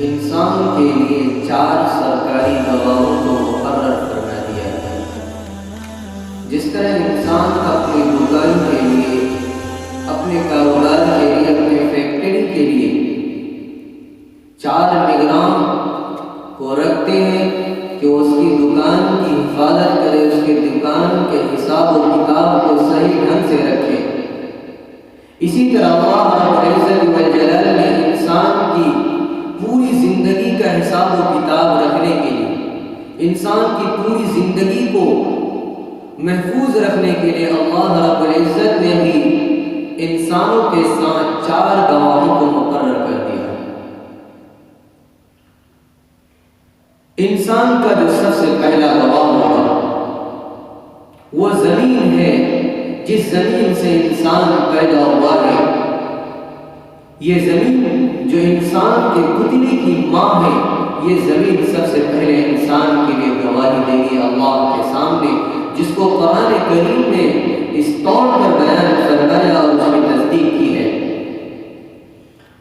انسان کے لیے 4 سرکاری گواہوں کو مقرر فرما دیا ہے۔ جس طرح انسان اپنی دکان کے لیے، اپنے کاروبار کے لیے، اپنے فیکٹری کے لیے 4 نگراں کو رکھتے ہیں کہ اس کی دکان کی حفاظت کرے، اس کی دکان کے حساب و کتاب کو صحیح ڈھنگ سے رکھے، اسی طرح اللہ رب العزت والجلال نے انسان کی پوری زندگی کا حساب و کتاب رکھنے کے لیے، انسان کی پوری زندگی کو محفوظ رکھنے کے لیے اللہ رب العزت نے بھی انسانوں کے ساتھ 4 گواہوں کو مقرر کر دیا۔ انسان کا جو سب سے پہلا گواہ ہوگا وہ زمین ہے، جس زمین سے انسان پیدا ہوا ہے۔ یہ زمین جو انسان کے پتلی کی ماں ہے، یہ زمین سب سے پہلے انسان کے لیے گواہی دے گی اللہ کے سامنے، جس کو قرآن کریم نے اس طور پر بیان فرمایا اور اس کی تصدیق کی ہے۔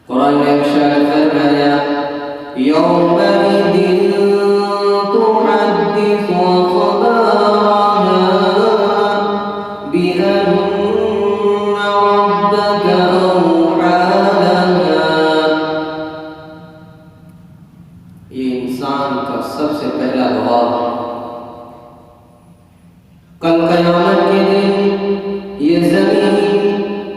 قرآن نے ارشاد فرمایا یومئذ تحدث أخبارها بأن ربك أوحى لها۔ یہ انسان کا سب سے پہلا گواہ ہے۔ کل قیامت کے دن یہ زمین،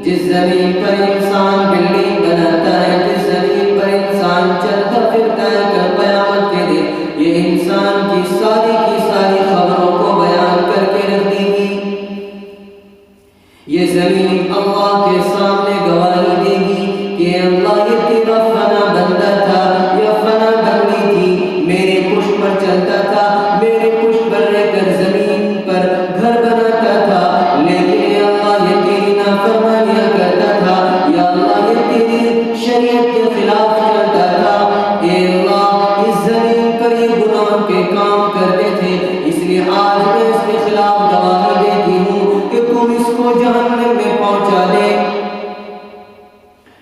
جس زمین پر انسان بلڈنگ بناتا ہے، جس زمین پر انسان چلتا پھرتا ہے، کل قیامت کے دن یہ انسان کی ساری خبروں کو بیان کر کے رکھ دے گی۔ یہ زمین اللہ کے سامنے گواہی دے گی کہ اللہ یہ تیرا فنا بندہ تھا، یہ فنا بندی تھی، میرے پشت پر چلتا تھا، میرے پشت پر رہ کر زمین پر گھر بناتا تھا، لیکن اے اللہ یہ تیری نافرمانیاں کرتا تھا، یا اللہ یہ تیری شریعت کے خلاف چلتا تھا، اے اللہ اس زمین پر یہ گناہ کے کام کرتے تھے، اس لیے آج میں اس کے خلاف گواہی دیتی ہوں کہ تم اس کو جہنم میں پہنچا دے۔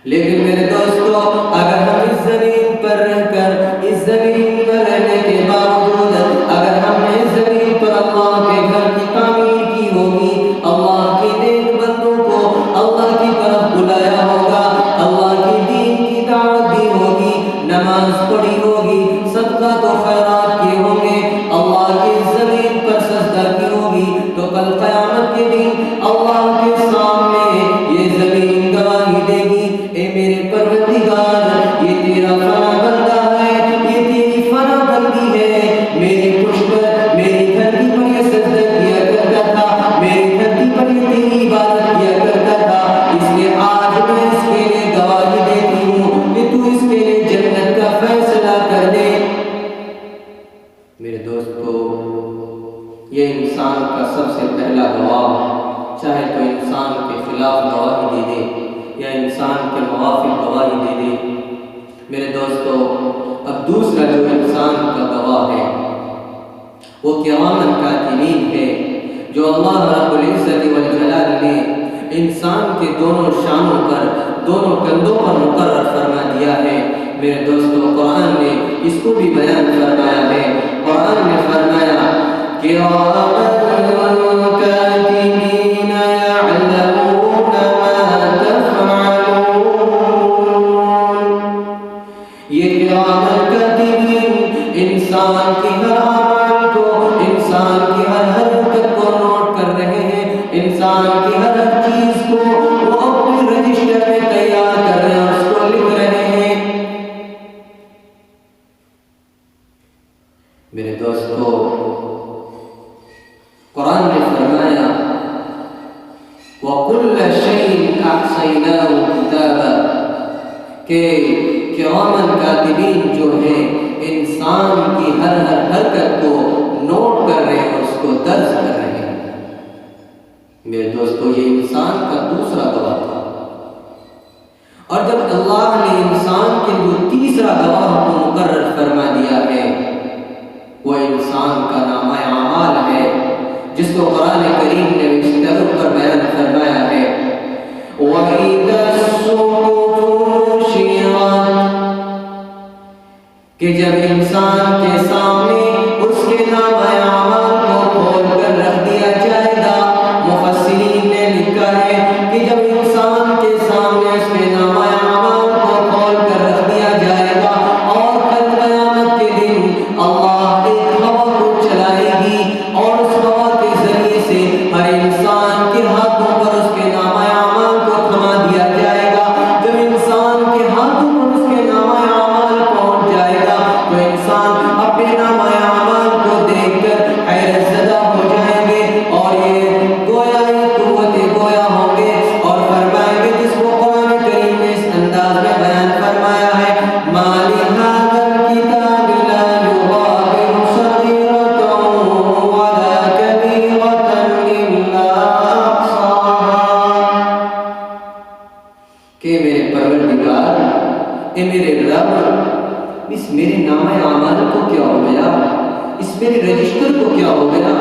لیکن میرے دوستو، اگر ہم اس زمین پر رہ کر، اس زمین میں رہنے کے باوجود اگر ہم نے اس زمین پر اللہ کے گھر کی تعمیر کی ہوگی، اللہ کے نیک بندوں کو اللہ کی طرف بلایا ہوگا، اللہ کی دین کی دعوت دی ہوگی، نماز پڑھی ہوگی، صدقہ و خیرات کیے ہوں گے، اللہ کی زمین پر سجدہ کی ہوگی، تو کل قیامت کے دن اللہ کے سامنے یہ زمین گواہی دے گی، اے میرے پروردگار یہ تیرا فنا بندہ ہے، یہ تیری فنا بندی ہے، میرے پشت پر، میری دھرتی پر یہ سجدہ کیا کرتا تھا، میری دھرتی پر یہ تیری عبادت کیا کرتا تھا، اس لیے آج میں اس کے لیے گواہی دیتی ہوں کہ تو اس کے لیے جنت کا فیصلہ کر دے۔ میرے دوستو، یہ انسان کا سب سے پہلا گواہ، چاہے تو انسان کے خلاف گواہی دے دے یا انسان کے موافق گواہی دے دے۔ میرے دوستو، اب دوسرا جو انسان کا گواہ ہے وہ کراماً کاتبین ہے، جو اللہ رب العزت والجلال نے انسان کے دونوں شانوں پر، دونوں کندھوں پر مقرر فرما دیا ہے۔ میرے دوستو، قرآن نے اس کو بھی بیان فرمایا ہے۔ قرآن نے فرمایا کراماً کاتبین یعلمون ما تفعلون۔ یہ کراماً کاتبین انسان کی ہر اعمال کو، انسان کی ہر حرکت کو نوٹ کر رہے ہیں، انسان کی ہر چیز کو وہ اپنے رجسٹر میں تیار کر رہے ہیں، اس کو لکھ رہے ہیں۔ میرے دوستو، قرآن نے فرمایا وَكُلَّ شَيْءٍ أَحْصَيْنَاهُ كِتَابًا، کہ کراماً کاتبین جو ہیں انسان کی ہر حرکت کو نوٹ کر رہے ہیں، اس کو درج کر رہے ہیں۔ میرے دوستو، یہ انسان کا دوسرا گواہ تھا، اور جب اللہ نے انسان کے جو تیسرا گواہ کو مقرر فرما دیا ہے، وہ انسان کا نامہ اعمال ہے، جس کو قرآن کریم نے اس طرح پر بیان فرمایا ہے وَإِذَا الصُّحُفُ نُشِرَتْ کہ جب انسان کے سامنے اس کے نامہ اعمال کو کھول کر رکھ دیا جائے گا. مفسرین نے لکھا ہے کہ جب انسان کے سامنے اس کے نامہ اعمال کو کھول کر رکھ دیا جائے گا اور کل قیامت کے دن اللہ ایک ہوا کو چلائے گی اور اس ہوا کے ذریعے سے ہر انسان کے ہاتھوں پر اس کے نامہ اعمال کو تھما دیا جائے گا. جب انسان کے ہاتھوں پر اس کے نامہ اعمال پہنچ جائے گا تو انسان اپنے نامہ اعمال کو دیکھ کر حیرت زدہ ہو جائیں گے اور یہ گویا قوت گویا ہوں گے اور فرمائیں گے جس کو قرآن کریم نے اس انداز میں بیان فرمایا ہے مَا لِهَذَا الْكِتَابِ لَا يُغَادِرُ صَغِيرَةً وَلَا كَبِيرَةً إِلَّا أَحْصَاهَا کہ میرے پروردگار اے میرے رب اس میرے نامہ اعمال کو کیا ہو گیا، اس میرے رجسٹر کو کیا ہو گیا.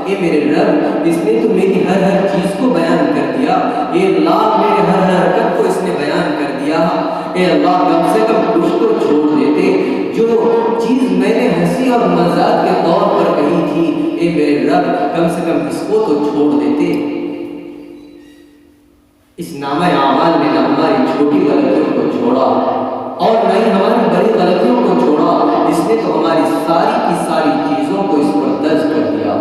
اے میرے رب اس نے تو میری ہر چیز کو بیان کر دیا. اے اللہ میرے ہر حرکت کو اس نے بیان کر دیا. اے اللہ کم سے کم کچھ تو چھوڑ دیتے. جو چیز میں نے ہنسی اور مذاق کے طور پر کہی تھی اے میرے رب کم سے کم اس کو تو چھوڑ دیتے. اس نامہ اعمال نے نہ ہماری چھوٹی غلطیوں کو چھوڑا اور نہ ہی ہماری بڑی غلطیوں کو چھوڑا. اس نے تو ہماری ساری کی ساری چیزوں کو اس پر درج کر دیا.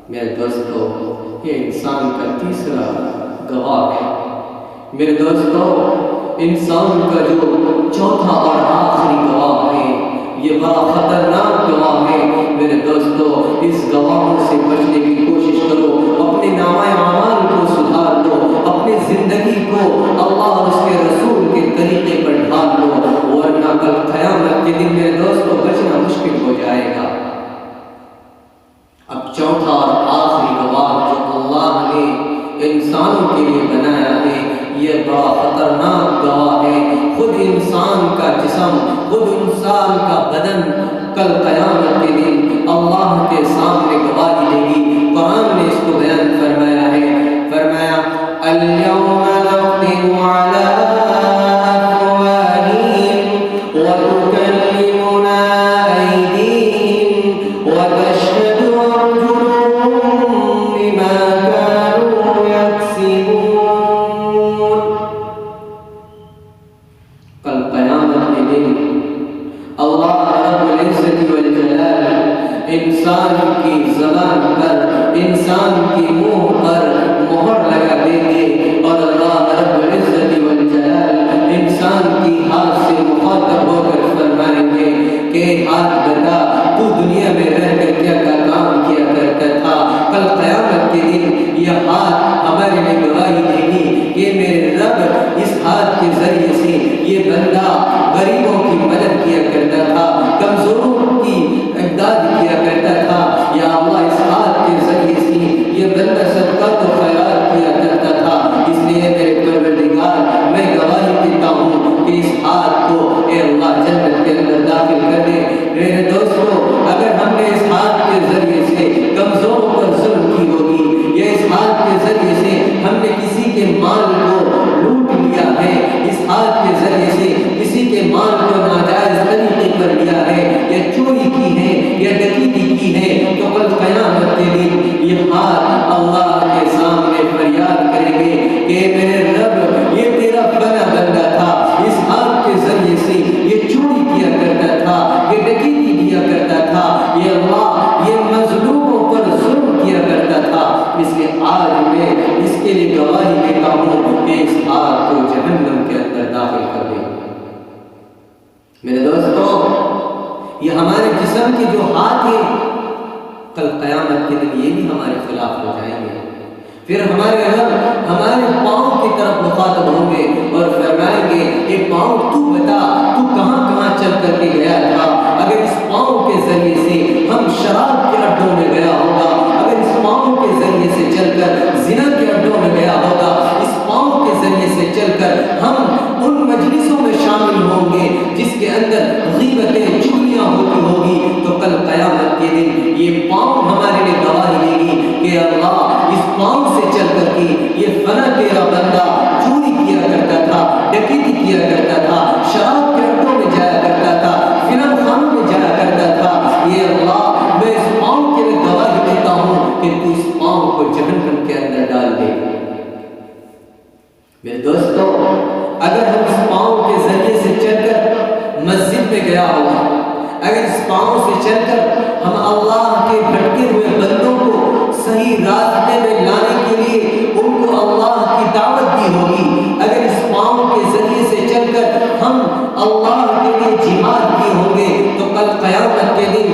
میرے دوستو یہ انسان کا تیسرا گواہ ہے. میرے دوستو انسان کا جو چوتھا اور آخری گواہ ہے یہ بڑا خطرناک گواہ ہے. میرے دوستو اس گواہوں سے بچنے کی کوشش کرو. اپنے نامہ اعمال کو سدھار دو. اپنی زندگی کو اللہ اور اس کے رسول کے طریقے پر ڈھال لو ورنہ کل قیامت کے دن میرے دوستو بچنا مشکل ہو جائے گا. اب چوتھا اور آخری گواہ جو اللہ نے انسانوں کے لیے بنایا ہے یہ بڑا خطرناک گواہ ہے. خود انسان کا جسم، خود انسان کا بدن کل قیامت کے دن اللہ کے سامنے گواہی دے گی. قرآن نے اس کو بیان فرمایا ہے. فرمایا اليوم نختم على أفواههم وتكلمنا أيديهم وتشهد أرجلهم بما كانوا يكسبون. کل قیامت کے دن اللہ رب العزت والجلال انسان کی زبان پر، انسان کی منہ پر مہر لگا دیں گے اور اللہ رب العزت والجلال انسان کی ہاتھ سے مخاطب ہو کر فرمائیں گے کہ ہاتھ بتا تو دنیا میں رہ کر کیا کام کیا کرتا تھا. کل قیامت کے دن یہ ہاتھ ہمارے لیے گواہی دے گی کہ میرے رب اس ہاتھ کے ذریعے سے یہ بندہ غریبوں کی مدد کیا کرتا تھا، کمزوروں کی امداد کیا کرتا تھا. یا اللہ اس ہاتھ کے ذریعے سے یہ بندہ صدقات و خیرات کیا کرتا تھا. اس لیے میرے پروردگار میں گواہی دیتا ہوں کہ اس ہاتھ کو اے اللہ جنت کے اندر داخل کر دے. میرے دوستو اگر ہم نے اس ہاتھ کے ذریعے سے کمزوروں پر ظلم کی ہوگی یا اس ہاتھ کے ذریعے سے ہم نے کسی کے مال کو لوٹ لیا ہے، اس ہاتھ کے ذریعے سے کسی کے مال کو ناجائز طریقے پر لیا ہے یا چوری کی ہے یا ڈکیتی کی ہے تو کل قیامت کے دن یہ ہاتھ اللہ کے سامنے فریاد کریں گے کہ میرے رب یہ تیرا بنا بندہ تھا. اس ہاتھ کے ذریعے سے یہ چوری کیا کرتا تھا، یہ ڈکیتی کیا کرتا تھا، یہ اللہ یہ مظلوموں پر ظلم کیا کرتا تھا. اس لیے آج میں اس کے لیے گواہی دیتا ہوں کہ اس ہاتھ کو جہنم کے اندر داخل کر دے. میرے دوستو یہ ہمارے جسم کے جو ہاتھ ہیں کل قیامت کے دن یہ بھی ہمارے خلاف ہو جائیں گے. پھر ہمارے رب ہمارے پاؤں کی طرف مخاطب ہوں گے اور فرمائیں گے کہ پاؤں تو بتا تو کہاں کہاں چل کر کے گیا تھا. اگر اس پاؤں کے ذریعے سے ہم شراب کے اڈوں میں گیا ہوگا، اگر اس پاؤں کے ذریعے سے چل کر زنا کے اڈوں میں گیا ہوگا، اس پاؤں کے ذریعے سے چل کر ہم ان مجلسوں میں شامل ہوں گے جس کے اندر غیبتیں چغلیاں ہوتی ہوگی تو کل قیامت کے دن یہ پاؤں ہمارے لیے گواہی دے گی پاؤں سے چل کر ہم اللہ کے بھٹکے ہوئے بندوں کو صحیح راستے میں لانے کے لیے ان کو اللہ کی دعوت دی ہوگی، اگر اس پاؤں کے ذریعے سے چل کر ہم اللہ کے لیے جہاد کیے ہوں گے، تو کل قیامت کے دن